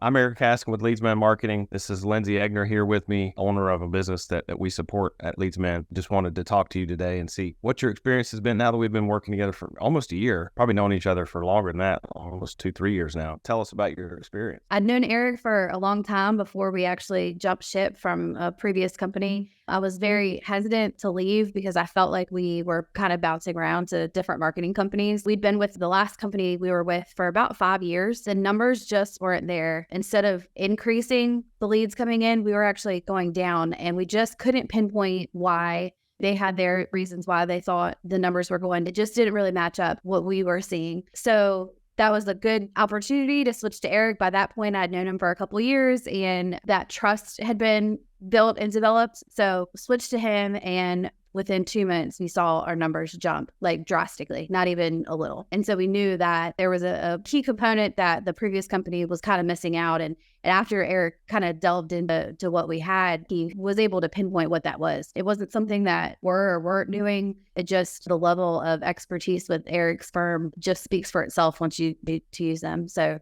I'm Eric Haskin with LeadzMan Marketing. This is Lindsey Egner here with me, owner of a business that we support at LeadzMan. Just wanted to talk to you today and see what your experience has been now that we've been working together for almost a year, probably known each other for longer than that, almost 2-3 years now. Tell us about your experience. I'd known Eric for a long time before we actually jumped ship from a previous company. I was very hesitant to leave because I felt like we were kind of bouncing around to different marketing companies. We'd been with the last company we were with for about 5 years. The numbers just weren't there. Instead of increasing the leads coming in, we were actually going down, and we just couldn't pinpoint why. They had their reasons why they thought the numbers were going. It just didn't really match up what we were seeing. So that was a good opportunity to switch to Eric. By that point, I'd known him for a couple of years, and that trust had been built and developed. So switched to him, and within 2 months, we saw our numbers jump like drastically, not even a little. And so we knew that there was a key component that the previous company was kind of missing out. And after Eric kind of delved into what we had, he was able to pinpoint what that was. It wasn't something that weren't doing. It just, the level of expertise with Eric's firm just speaks for itself once you do to use them. So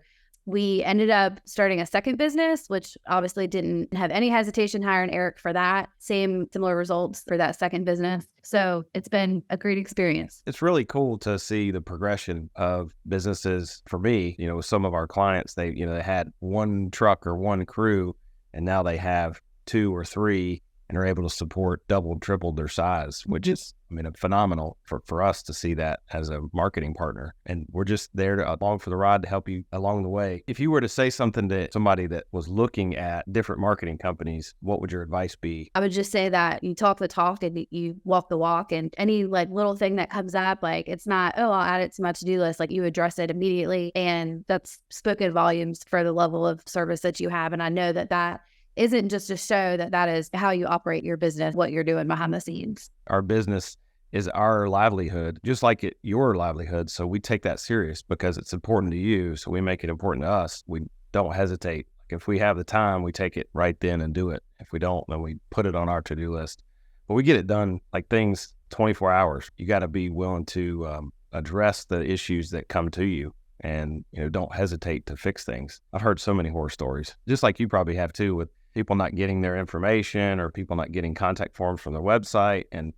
we ended up starting a second business, which obviously didn't have any hesitation hiring Eric for that. Similar results for that second business. So it's been a great experience. It's really cool to see the progression of businesses. For me, with some of our clients, they had one truck or one crew, and now they have 2 or 3 and are able to support double, triple their size, which is, phenomenal for us to see that as a marketing partner. And we're just there to along for the ride to help you along the way. If you were to say something to somebody that was looking at different marketing companies, what would your advice be? I would just say that you talk the talk and you walk the walk, and any little thing that comes up, it's not, oh, I'll add it to my to-do list. You address it immediately. And that's spoken volumes for the level of service that you have. And I know that isn't just to show that is how you operate your business, what you're doing behind the scenes. Our business is our livelihood, just like your livelihood. So we take that serious because it's important to you. So we make it important to us. We don't hesitate. If we have the time, we take it right then and do it. If we don't, then we put it on our to-do list. But we get it done, things 24 hours. You got to be willing to address the issues that come to you. And, don't hesitate to fix things. I've heard so many horror stories, just like you probably have too, with people not getting their information or people not getting contact forms from their website. And,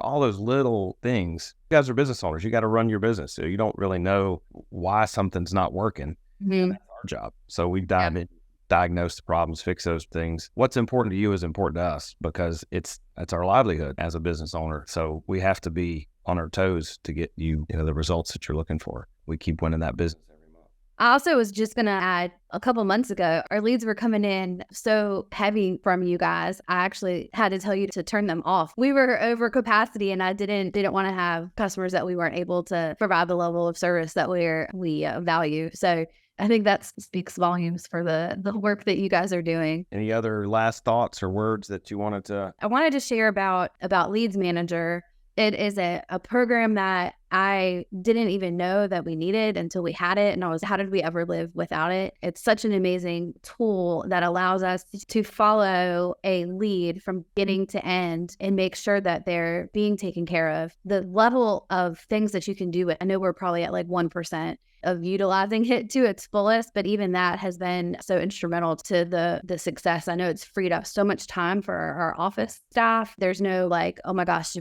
all those little things. You guys are business owners. You got to run your business. So you don't really know why something's not working. Mm-hmm. That's our job. So we dive in, diagnose the problems, fix those things. What's important to you is important to us because it's our livelihood as a business owner. So we have to be on our toes to get you, the results that you're looking for. We keep winning that business every month. I also was just going to add, a couple months ago, our leads were coming in so heavy from you guys. I actually had to tell you to turn them off. We were over capacity, and I didn't want to have customers that we weren't able to provide the level of service that we value. So I think that speaks volumes for the work that you guys are doing. Any other last thoughts or words that you wanted to? I wanted to share about Leads Manager. It is a program that I didn't even know that we needed until we had it. And how did we ever live without it? It's such an amazing tool that allows us to follow a lead from beginning to end and make sure that they're being taken care of. The level of things that you can do, I know we're probably at 1% of utilizing it to its fullest, but even that has been so instrumental to the success. I know it's freed up so much time for our office staff. There's no oh my gosh,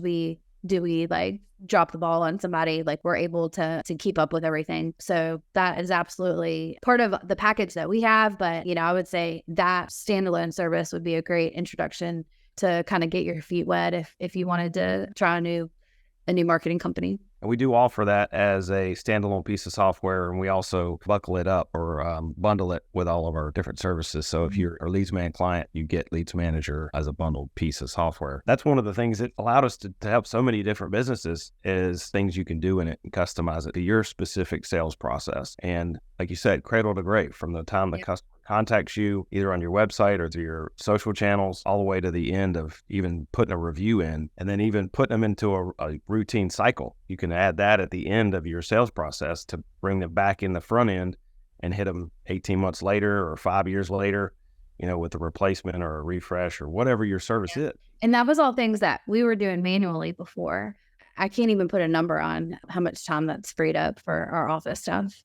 do we drop the ball on somebody? We're able to keep up with everything. So that is absolutely part of the package that we have. But, I would say that standalone service would be a great introduction to kind of get your feet wet if you wanted to try a new marketing company. And we do offer that as a standalone piece of software, and we also buckle it up or bundle it with all of our different services. So if you're a LeadzMan client, you get Leads Manager as a bundled piece of software. That's one of the things that allowed us to help so many different businesses is things you can do in it and customize it to your specific sales process. And like you said, cradle to grave, from the time the customer contacts you either on your website or through your social channels, all the way to the end of even putting a review in, and then even putting them into a routine cycle. You can add that at the end of your sales process to bring them back in the front end and hit them 18 months later or 5 years later, with a replacement or a refresh or whatever your service is. And that was all things that we were doing manually before. I can't even put a number on how much time that's freed up for our office staff.